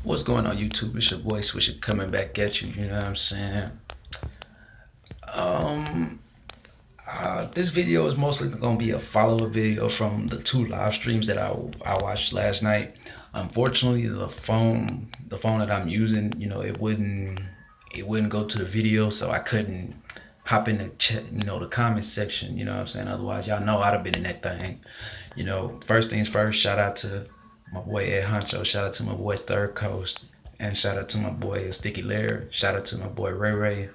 What's going on YouTube? It's your boy Swisher coming back at you, you know what I'm saying? This video is mostly going to be a follow-up video from the two live streams that I watched last night. Unfortunately, the phone that I'm using, it wouldn't go to the video, so I couldn't hop in the chat, the comment section, you know what I'm saying? Otherwise, y'all know I'd have been in that thing. First things first, shout out to my boy Ed Honcho, shout out to my boy Third Coast, and shout out to my boy Sticky Lair, shout out to my boy Ray Ray.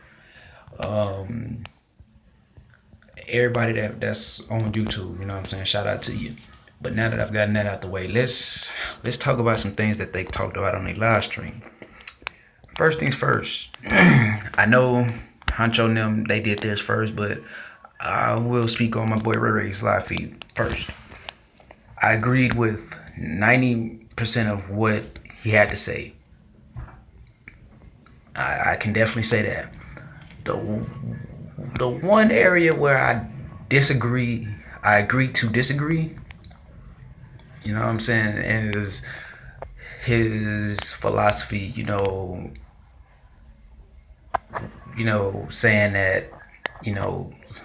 Everybody that's on YouTube, you know what I'm saying? Shout out to you. But now that I've gotten that out the way, let's talk about some things that they talked about on their live stream. First things first, I know Honcho and them, they did theirs first, but I will speak on my boy Ray Ray's live feed first. I agreed with 90% of what he had to say. I can definitely say that. The one area where I disagree, I agree to disagree, you know what I'm saying, is his philosophy, saying that,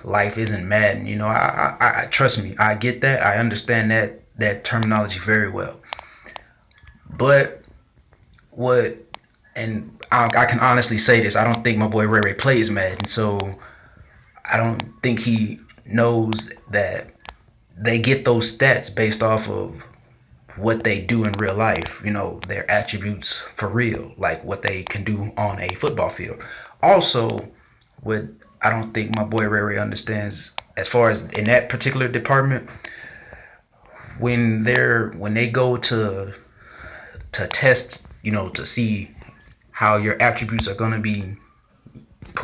life isn't Madden. I trust me, I get that. I understand that terminology very well. But what, and I can honestly say this, I don't think my boy Ray Ray plays Madden, so I don't think he knows that they get those stats based off of what they do in real life, their attributes for real, like what they can do on a football field. Also, what I don't think my boy Ray Ray understands as far as in that particular department, when they go to test, to see how your attributes are going to be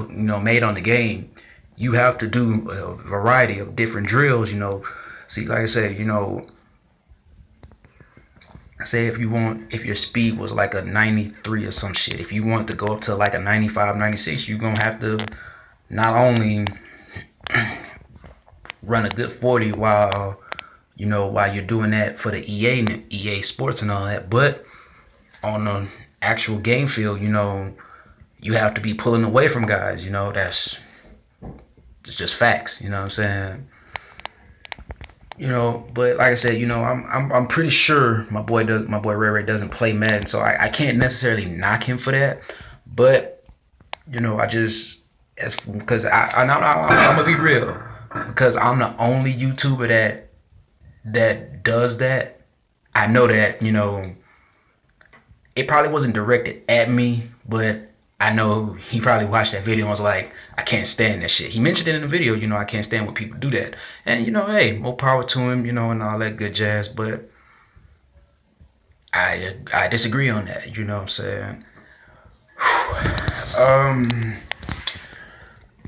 made on the game, you have to do a variety of different drills. See, like I said, say if your speed was like a 93 or some shit, if you want to go up to like a 95, 96, you're gonna have to not only run a good 40 while you're doing that for the EA Sports and all that, but on the actual game field, you have to be pulling away from guys. That's it's just facts. You know what I'm saying? But like I said, I'm pretty sure my boy Ray Ray doesn't play Madden, so I can't necessarily knock him for that. But I just as because I'm gonna be real, because I'm the only YouTuber that does that. I know that it probably wasn't directed at me, but I know he probably watched that video and was like, I can't stand that shit. He mentioned it in the video, I can't stand when people do that. And, hey, more power to him, and all that good jazz. But I disagree on that, you know what I'm saying?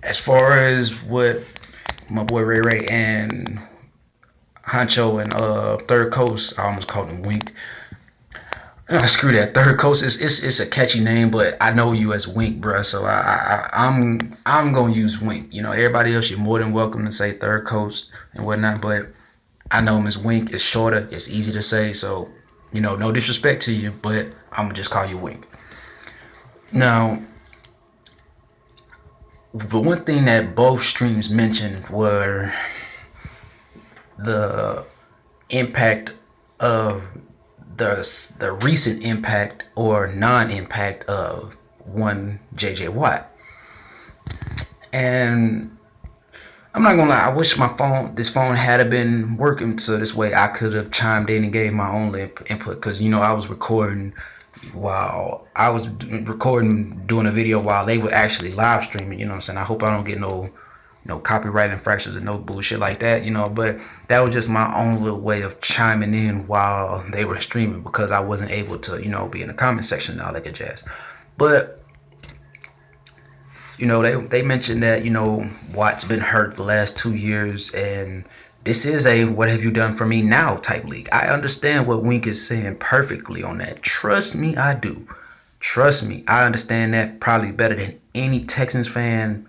As far as what my boy Ray Ray and Honcho and Third Coast, I almost called him Wink. Screw that. Third Coast it's a catchy name, but I know you as Wink, bruh. So I'm gonna use Wink. Everybody else, you're more than welcome to say Third Coast and whatnot, but I know him as Wink. It's shorter. It's easy to say. So no disrespect to you, but I'm gonna just call you Wink. Now, the one thing that both streams mentioned were the impact of the recent impact or non-impact of one JJ Watt. And I'm not gonna lie, I wish this phone had been working so this way I could have chimed in and gave my own input, because I was recording doing a video while they were actually live streaming. What I'm saying? I hope I don't get no copyright infractions and no bullshit like that, but that was just my own little way of chiming in while they were streaming, because I wasn't able to, be in the comment section and all that good jazz. But, they mentioned that, Watt's been hurt the last 2 years, and this is a what have you done for me now type league. I understand what Wink is saying perfectly on that. Trust me, I do. Trust me, I understand that probably better than any Texans fan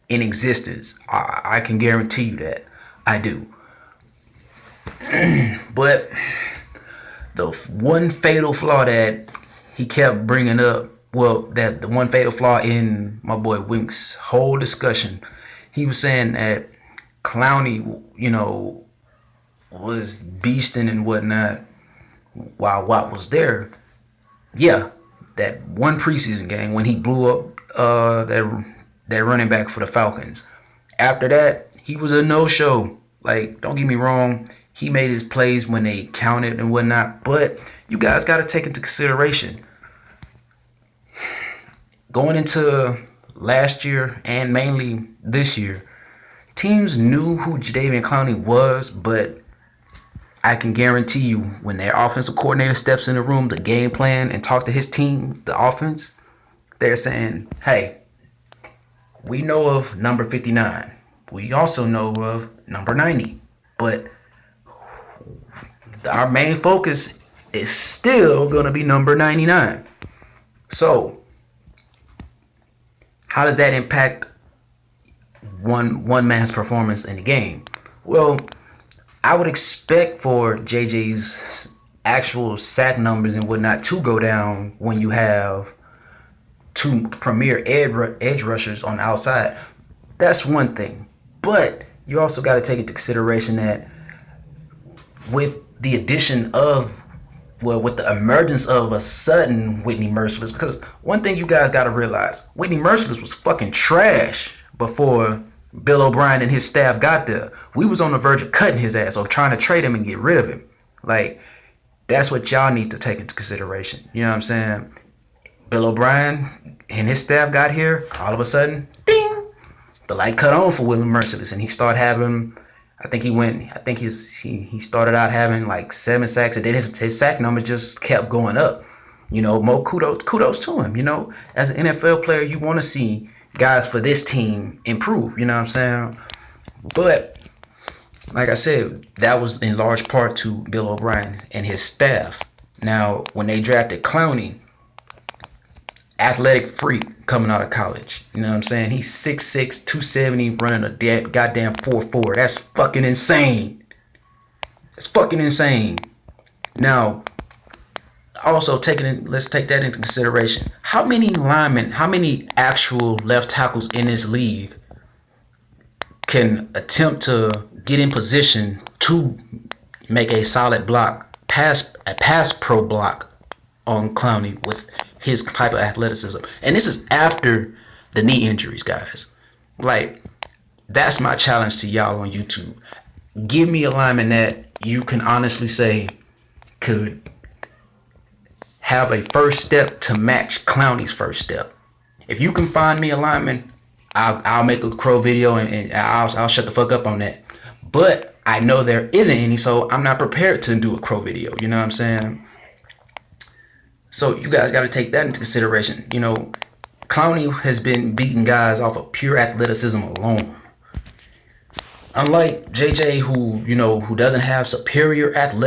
in existence. I can guarantee you that. I do. But the one fatal flaw that he kept bringing up, well, that the one fatal flaw in my boy Wink's whole discussion. He was saying that Clowney, was beasting and whatnot while Watt was there. Yeah, that one preseason game when he blew up that running back for the Falcons. After that, he was a no-show. Like, don't get me wrong, he made his plays when they counted and whatnot, but you guys got to take into consideration going into last year and mainly this year, teams knew who Jadeveon Clowney was, but I can guarantee you when their offensive coordinator steps in the room, the game plan, and talk to his team, the offense, they're saying, hey, we know of number 59. We also know of number 90. But our main focus is still going to be number 99. So, how does that impact one man's performance in the game? Well, I would expect for JJ's actual sack numbers and whatnot to go down when you have two premier edge rushers on the outside. That's one thing. But you also got to take into consideration that with the addition of, with the emergence of a sudden Whitney Mercilus, because one thing you guys got to realize, Whitney Mercilus was fucking trash before Bill O'Brien and his staff got there. We was on the verge of cutting his ass or trying to trade him and get rid of him. Like, that's what y'all need to take into consideration. You know what I'm saying? Bill O'Brien and his staff got here, all of a sudden, ding, the light cut on for William Mercilus, and he started having, he started out having like 7 sacks, and then his sack number just kept going up. More kudos to him. As an NFL player, you want to see guys for this team improve. You know what I'm saying? But like I said, that was in large part to Bill O'Brien and his staff. Now, when they drafted Clowney, athletic freak coming out of college. You know what I'm saying? He's 6'6", 270, running a goddamn 4.4. That's fucking insane. It's fucking insane. Now, also let's take that into consideration. How many actual left tackles in this league can attempt to get in position to make a solid block, pass pro block on Clowney with his type of athleticism? And this is after the knee injuries, guys. Like, that's my challenge to y'all on YouTube. Give me a lineman that you can honestly say could have a first step to match Clowney's first step. If you can find me a lineman, I'll make a crow video and I'll shut the fuck up on that. But I know there isn't any, so I'm not prepared to do a crow video. You know what I'm saying? So you guys got to take that into consideration. Clowney has been beating guys off of pure athleticism alone. Unlike JJ, who doesn't have superior athletic